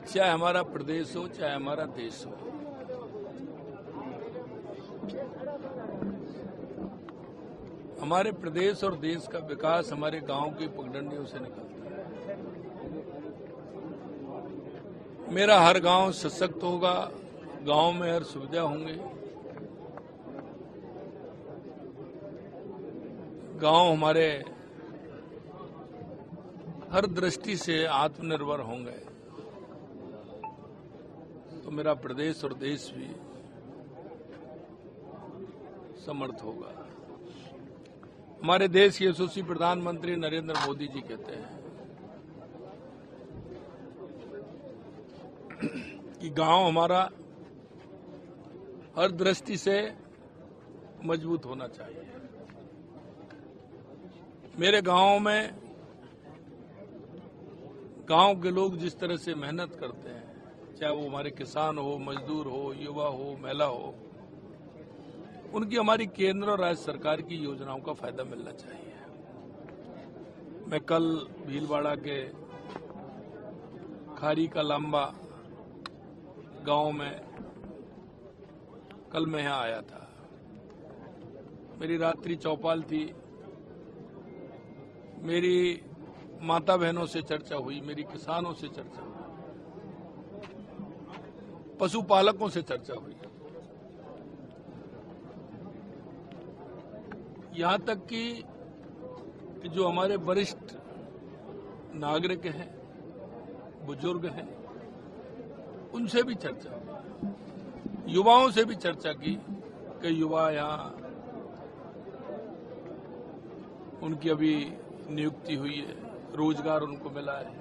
चाहे हमारा प्रदेश हो चाहे हमारा देश हो, हमारे प्रदेश और देश का विकास हमारे गांव की पगडंडियों से निकलता है। मेरा हर गांव सशक्त होगा, गांव में हर सुविधा होंगे, गांव हमारे हर दृष्टि से आत्मनिर्भर होंगे, तो मेरा प्रदेश और देश भी समर्थ होगा। हमारे देश के यशस्वी प्रधानमंत्री नरेंद्र मोदी जी कहते हैं कि गांव हमारा हर दृष्टि से मजबूत होना चाहिए। मेरे गांव में गांव के लोग जिस तरह से मेहनत करते हैं, चाहे वो हमारे किसान हो, मजदूर हो, युवा हो, महिला हो, उनकी हमारी केंद्र और राज्य सरकार की योजनाओं का फायदा मिलना चाहिए। मैं कल भीलवाड़ा के खारी का लांबा गांव में कल मैं यहां आया था। मेरी रात्रि चौपाल थी, मेरी माता बहनों से चर्चा हुई, मेरी किसानों से चर्चा हुई, पशुपालकों से चर्चा हुई, यहां तक कि जो हमारे वरिष्ठ नागरिक हैं, बुजुर्ग हैं, उनसे भी चर्चा हुई, युवाओं से भी चर्चा की कि युवा यहां उनकी अभी नियुक्ति हुई है, रोजगार उनको मिला है।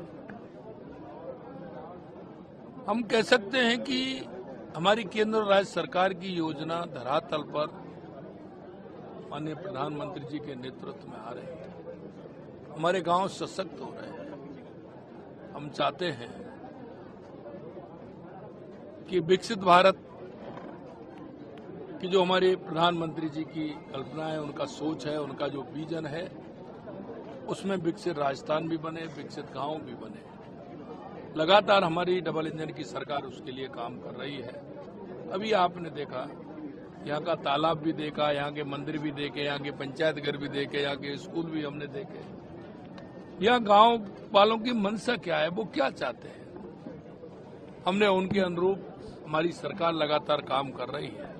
हम कह सकते हैं कि हमारी केंद्र और राज्य सरकार की योजना धरातल पर माननीय प्रधानमंत्री जी के नेतृत्व में आ रहे हैं। हमारे गांव सशक्त हो रहे हैं। हम चाहते हैं कि विकसित भारत की जो हमारे प्रधानमंत्री जी की कल्पना है, उनका सोच है, उनका जो विजन है, उसमें विकसित राजस्थान भी बने, विकसित गांव भी बने। लगातार हमारी डबल इंजन की सरकार उसके लिए काम कर रही है। अभी आपने देखा, यहाँ का तालाब भी देखा, यहाँ के मंदिर भी देखे, यहाँ के पंचायत घर भी देखे, यहाँ के स्कूल भी हमने देखे। यहाँ गांव वालों की मंशा क्या है, वो क्या चाहते हैं, हमने उनके अनुरूप हमारी सरकार लगातार काम कर रही है।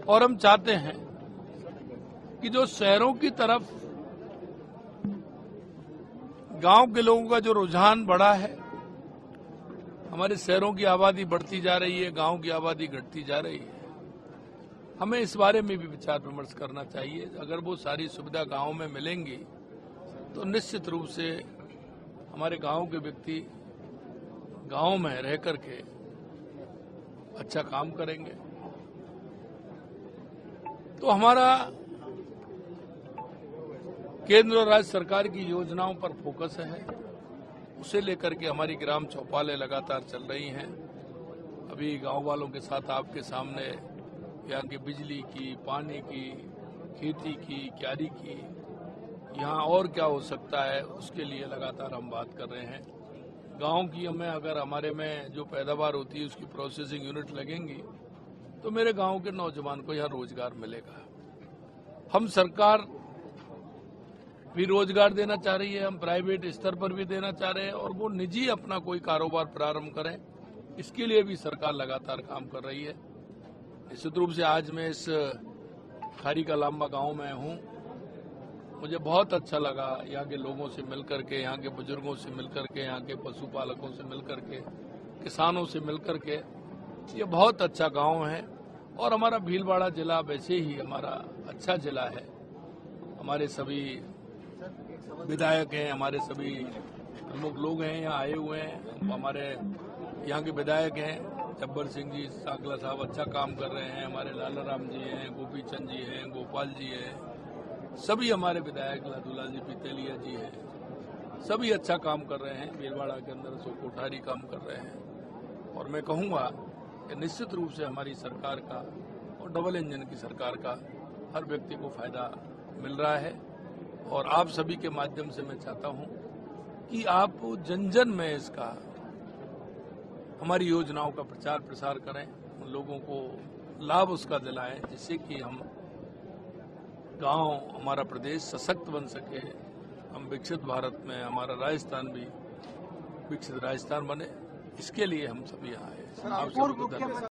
और हम चाहते हैं कि जो शहरों की तरफ गांव के लोगों का जो रुझान बढ़ा है, हमारे शहरों की आबादी बढ़ती जा रही है, गांव की आबादी घटती जा रही है, हमें इस बारे में भी विचार विमर्श करना चाहिए। अगर वो सारी सुविधा गांव में मिलेंगी तो निश्चित रूप से हमारे गांव के व्यक्ति गांव में रह करके अच्छा काम करेंगे। तो हमारा केंद्र और राज्य सरकार की योजनाओं पर फोकस है, उसे लेकर के हमारी ग्राम चौपालें लगातार चल रही हैं। अभी गांव वालों के साथ आपके सामने यहाँ की बिजली की, पानी की, खेती की, क्यारी की, यहाँ और क्या हो सकता है, उसके लिए लगातार हम बात कर रहे हैं। गांव की हमें अगर हमारे में जो पैदावार होती है उसकी प्रोसेसिंग यूनिट लगेंगी तो मेरे गांव के नौजवान को यहाँ रोजगार मिलेगा। हम सरकार भी रोजगार देना चाह रही है, हम प्राइवेट स्तर पर भी देना चाह रहे हैं, और वो निजी अपना कोई कारोबार प्रारंभ करें, इसके लिए भी सरकार लगातार काम कर रही है। निश्चित रूप से आज मैं इस खारी का लांबा गांव में हूं, मुझे बहुत अच्छा लगा यहाँ के लोगों से मिलकर के, यहाँ के बुजुर्गों से मिलकर के, यहाँ के पशुपालकों से मिलकर के, किसानों से मिलकर के। ये बहुत अच्छा गांव है और हमारा भीलवाड़ा जिला वैसे ही हमारा अच्छा जिला है। हमारे सभी विधायक हैं, हमारे सभी प्रमुख लोग हैं यहाँ आए हुए हैं। हमारे यहाँ के विधायक हैं जब्बर सिंह जी सांकला साहब अच्छा काम कर रहे हैं, हमारे लाला राम जी हैं, गोपी चंद जी हैं, गोपाल जी हैं, सभी हमारे विधायक लादूलाल जी पीतेलिया जी हैं, सभी अच्छा काम कर रहे हैं। भीलवाड़ा के अंदर सो कोठारी काम कर रहे हैं और मैं कहूँगा कि निश्चित रूप से हमारी सरकार का और डबल इंजन की सरकार का हर व्यक्ति को फायदा मिल रहा है। और आप सभी के माध्यम से मैं चाहता हूं कि आप जन जन में इसका हमारी योजनाओं का प्रचार प्रसार करें, उन लोगों को लाभ उसका दिलाएं, जिससे कि हम गांव, हमारा प्रदेश सशक्त बन सके, हम विकसित भारत में हमारा राजस्थान भी विकसित राजस्थान बने। इसके लिए हम सभी यहाँ आए। आप सभी को धन्यवाद।